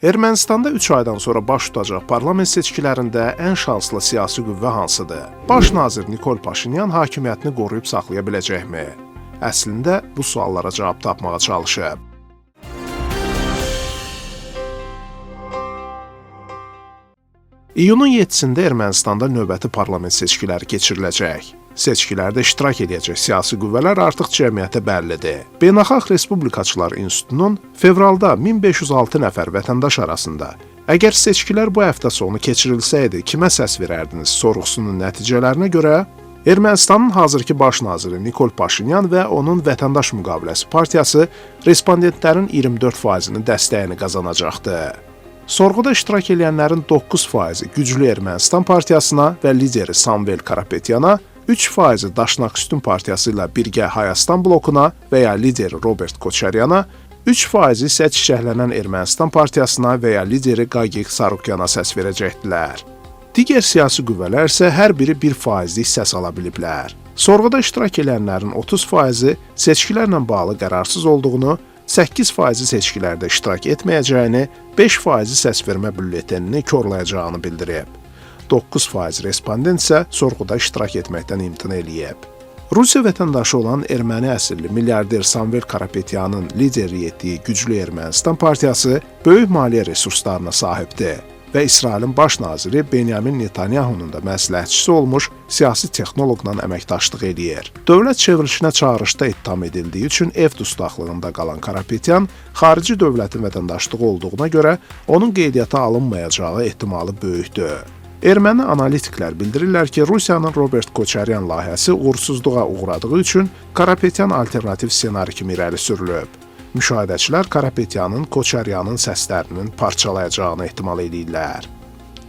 Ermənistanda 3 aydan sonra baş tutacaq parlament seçkilərində ən şanslı siyasi qüvvə hansıdır? Baş nazir Nikol Paşinyan hakimiyyətini qoruyub saxlaya biləcəkmi? Əslində bu suallara cavab tapmağa çalışıb. İyunun 7-sində Ermənistanda növbəti parlament seçkiləri keçiriləcək. Seçkilərdə iştirak edəcək siyasi qüvvələr artıq cəmiyyətə bəllidir. Beynəlxalq Respublikaçılar İnstitutunun fevralda 1506 nəfər vətəndaş arasında "Əgər seçkilər bu həftə sonu keçirilsəydi, kimə səs verərdiniz?" sorğusunun nəticələrinə görə Ermənistanın hazırki baş naziri Nikol Paşinyan və onun Vətəndaş Müqaviləsi partiyası respondentlərin 24%-nin dəstəyini qazanacaqdı. Sorğuda iştirak edənlərin 9%-i Güclü Ermənistan partiyasına və lideri Samvel Karapetyana, 3%-i Daşnaküstün partiyası ilə birgə Hayastan blokuna və ya lideri Robert Koçaryana, 3% isə çiçəklənən Ermənistan partiyasına və ya lideri Qagik Sarukyana səs verəcəkdilər. Digər siyasi qüvvələr isə hər biri 1%lik səs ala biliblər. Sorğuda iştirak edənlərin 30%-i seçkilərlə bağlı qərarsız olduğunu, 8%-i seçkilərdə iştirak etməyəcəyini, 5%-i səsvermə bülletenini korlayacağını bildirib. 9% respondent isə sorğuda iştirak etməkdən imtina eləyib. Rusiya vətəndaşı olan erməni əsilli milyarder Samvel Karapetyanın liderlik etdiyi Güclü Ermənistan partiyası böyük maliyyə resurslarına sahibdir və İsrailin baş naziri Benyamin Netanyahunun da məsləhətçisi olmuş siyasi texnoloqla əməkdaşlıq eləyir. Dövlət çevrilişinə çağırışda ittiham edildiyi üçün ev dustaqlığında qalan Karapetyan, xarici dövlətin vətəndaşlığı olduğuna görə onun qeydiyyata alınmayacağı ehtimalı böyükdür. Erməni analitiklər bildirirlər ki, Rusiyanın Robert Koçaryan layihəsi uğursuzluğa uğradığı üçün Karapetyan alternativ ssenari kimi irəli sürülüb. Müşahidəçilər Karapetyanın Koçaryanın səslərinin parçalayacağını ehtimal edirlər.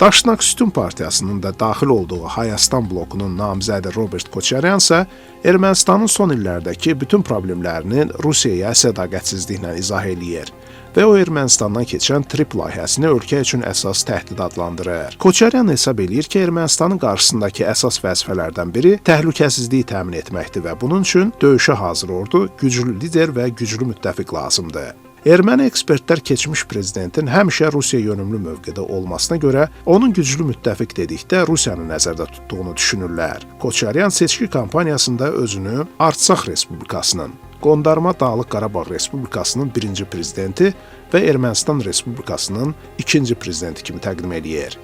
Daşnaküstün partiyasının da daxil olduğu Hayastan blokunun namizədi Robert Koçaryan isə Ermənistanın son illərdəki bütün problemlərini Rusiyaya sədaqətsizliklə izah eləyir və o Ermənistandan keçən TRIP layihəsini ölkə üçün əsas təhdid adlandırır. Koçaryan hesab eləyir ki, Ermənistanın qarşısındakı əsas vəzifələrdən biri təhlükəsizliyi təmin etməkdir və bunun üçün döyüşə hazır ordu, güclü lider və güclü müttəfiq lazımdır. Erməni ekspertlər keçmiş prezidentin həmişə Rusiya yönümlü mövqedə olmasına görə onun güclü müttəfiq dedikdə Rusiyanı nəzərdə tutduğunu düşünürlər. Koçaryan seçki kampaniyasında özünü Artsaq Respublikasının, Qondarma Dağlıq Qarabağ Respublikasının birinci prezidenti və Ermənistan Respublikasının ikinci prezidenti kimi təqdim eləyir.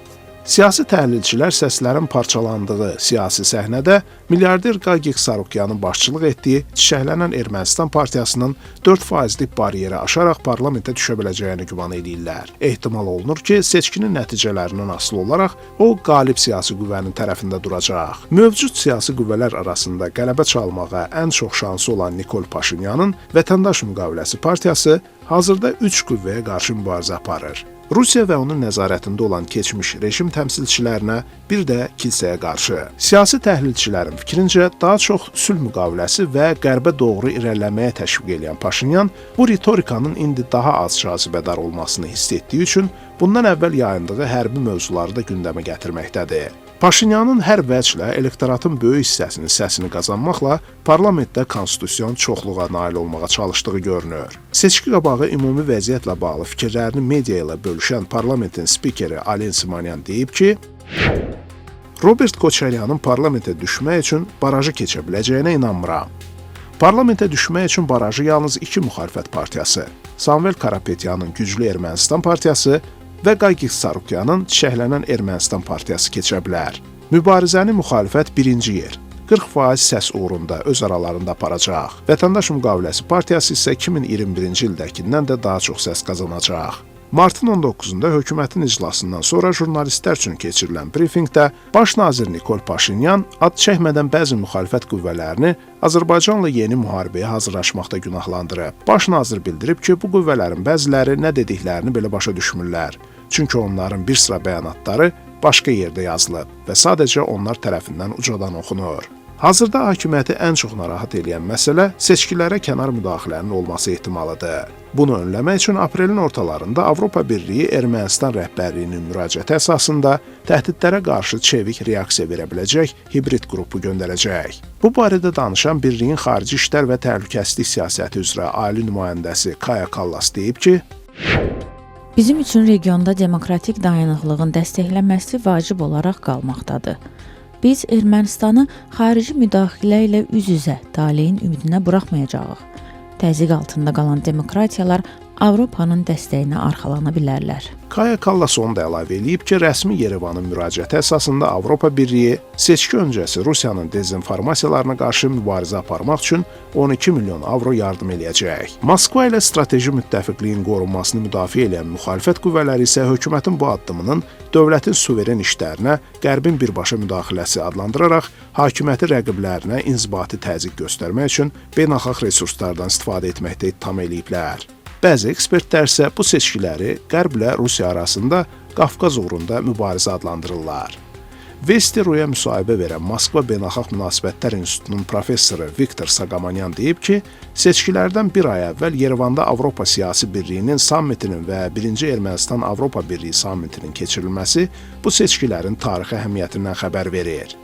Siyasi təhlilçilər səslərin parçalandığı siyasi səhnədə milyarder Qagik Sarukyanın başçılıq etdiyi çiçəklənən Ermənistan partiyasının 4%lik bariyeri aşaraq parlamentə düşə biləcəyini güman edirlər. Ehtimal olunur ki, seçkinin nəticələrindən asılı olaraq o qalib siyasi qüvvənin tərəfində duracaq. Mövcud siyasi qüvvələr arasında qələbə çalmağa ən çox şansı olan Nikol Paşinyanın Vətəndaş Müqaviləsi partiyası hazırda 3 qüvvəyə qarşı mübarizə aparır. Rusiya və onun nəzarətində olan keçmiş rejim təmsilçilərinə, bir də kilsəyə qarşı. Siyasi təhlilçilərin fikrincə, daha çox sülh müqaviləsi və qərbə doğru irəliləməyə təşviq edən Paşinyan bu ritorikanın indi daha az cazibədar olmasını hiss etdiyi üçün bundan əvvəl yayındığı hərbi mövzuları da gündəmə gətirməkdədir. Paşinyanın hər vəclə elektoratın böyük hissəsinin səsini qazanmaqla parlamentdə konstitusion çoxluğa nail olmağa çalışdığı görünür. Seçki qabağı ümumi vəziyyətlə bağlı fikirlərini media ilə bölüşən parlamentin spikeri Alen Simonyan deyib ki, Robert Koçaryanın parlamentə düşmək üçün barajı keçə biləcəyinə inanmıram. Parlamentə düşmək üçün barajı yalnız iki müxalifət partiyası, Samvel Karapetyanın Güclü Ermənistan partiyası və Qagik Sarukyanın çiçəklənən Ermənistan partiyası keçə bilər. Mübarizəni müxalifət birinci yer, 40% səs uğrunda öz aralarında aparacaq. Vətəndaş Müqaviləsi partiyası isə 2021-ci ildəkindən də daha çox səs qazanacaq. Martın 19-da hökumətin iclasından sonra jurnalistlər üçün keçirilən brifinqdə baş nazir Nikol Paşinyan ad çəkmədən bəzi müxalifət qüvvələrini Azərbaycanla yeni müharibəyə hazırlaşmaqda günahlandırıb. Baş nazir bildirib ki, bu qüvvələrin bəziləri nə dediklərini belə başa düşmürlər. Çünki onların bir sıra bəyanatları başqa yerdə yazılıb və sadəcə onlar tərəfindən ucadan oxunur. Hazırda hakimiyyəti ən çox narahat edən məsələ seçkilərə kənar müdaxilənin olması ehtimalıdır. Bunu önləmək üçün aprelin ortalarında Avropa Birliyi Ermənistan rəhbərliyinin müraciəti əsasında təhdidlərə qarşı çevik reaksiya verə biləcək hibrid qrupu göndərəcək. Bu barədə danışan Birliyin Xarici İşlər və Təhlükəsizlik Siyasəti üzrə ali nümayəndəsi Kaya Kallas deyib ki, Bizim üçün regionda demokratik dayanıqlığın dəstəklənməsi vacib olaraq qalmaqdadır. Biz Ermənistanı xarici müdaxilə ilə üz-üzə taleyin ümidinə buraxmayacağıq. Təzyiq altında qalan demokratiyalar Avropanın dəstəyinə arxalana bilərlər. Kaya Kallas onu da əlavə edib ki, rəsmi Yerevanın müraciəti əsasında Avropa Birliyi seçki öncəsi Rusiyanın dezinformasiyalarına qarşı mübarizə aparmaq üçün 12 milyon avro yardım eləyəcək. Moskva ilə strateji müttəfiqliyin qorunmasını müdafiə edən müxalifət qüvvələri isə hökumətin bu addımının dövlətin suveren işlərinə Qərbin birbaşa müdaxiləsi adlandıraraq hakimiyyəti rəqiblərinə inzibati təzyiq göstərmək üçün beynəlxalq resurslardan istifadə etməkdə ittiham eləyiblər. Bəzi ekspertlər isə bu seçkiləri Qərblə Rusiya arasında Qafqaz uğrunda mübarizə adlandırırlar. Vesti.ru-ya müsahibə verən Moskva Beynəlxalq Münasibətlər İnstitutunun professoru Viktor Saqamanyan deyib ki, seçkilərdən bir ay əvvəl Yerevanda Avropa Siyasi Birliyinin sammitinin və 1-ci Ermənistan-Avropa Birliyi sammitinin keçirilməsi bu seçkilərin tarixi əhəmiyyətindən xəbər verir.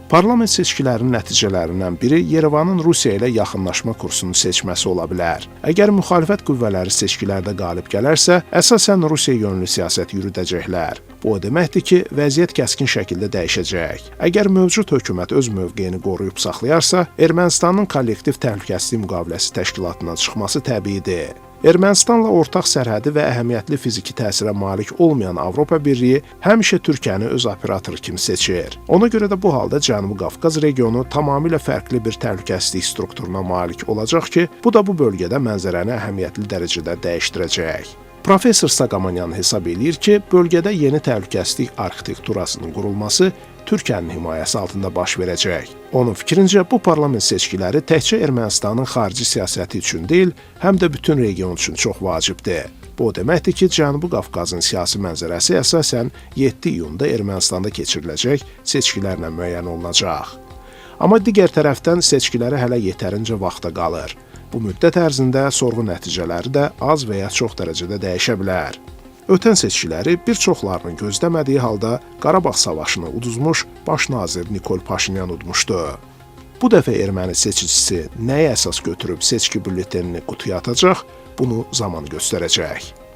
Parlament seçkilərinin nəticələrindən biri Yerevanın Rusiya ilə yaxınlaşma kursunu seçməsi ola bilər. Əgər müxalifət qüvvələri seçkilərdə qalib gələrsə, əsasən Rusiya yönlü siyasət yürüdəcəklər. Bu o deməkdir ki, vəziyyət kəskin şəkildə dəyişəcək. Əgər mövcud hökumət öz mövqeyini qoruyub saxlayarsa, Ermənistanın kollektiv təhlükəsizlik müqaviləsi təşkilatından çıxması təbiidir. Ermənistanla ortaq sərhədi və əhəmiyyətli fiziki təsirə malik olmayan Avropa Birliyi həmişə Türkiyəni öz operatoru kimi seçir. Ona görə də bu halda Cənubi Qafqaz regionu tamamilə fərqli bir təhlükəsizlik strukturuna malik olacaq ki, bu da bu bölgədə mənzərəni əhəmiyyətli dərəcədə dəyişdirəcək. Professor Saqamanyan hesab edir ki, bölgədə yeni təhlükəsizlik arxitekturasının qurulması Türkiyənin himayəsi altında baş verəcək. Onun fikrincə, bu parlament seçkiləri təkcə Ermənistanın xarici siyasəti üçün deyil, həm də bütün region üçün çox vacibdir. Bu o deməkdir ki, Cənubi Qafqazın siyasi mənzərəsi əsasən 7 iyunda Ermənistanda keçiriləcək seçkilərlə müəyyən olunacaq. Amma digər tərəfdən seçkilərə hələ yetərincə vaxta qalır. Bu müddət ərzində sorğu nəticələri də az və ya çox dərəcədə dəyişə bilər. Ötən seçkiləri bir çoxlarının gözləmədiyi halda Qarabağ savaşını uduzmuş baş nazir Nikol Paşinyan udmuşdu. Bu dəfə erməni seçicisi nəyə əsas götürüb seçki bülletenini qutuya atacaq, bunu zaman göstərəcək.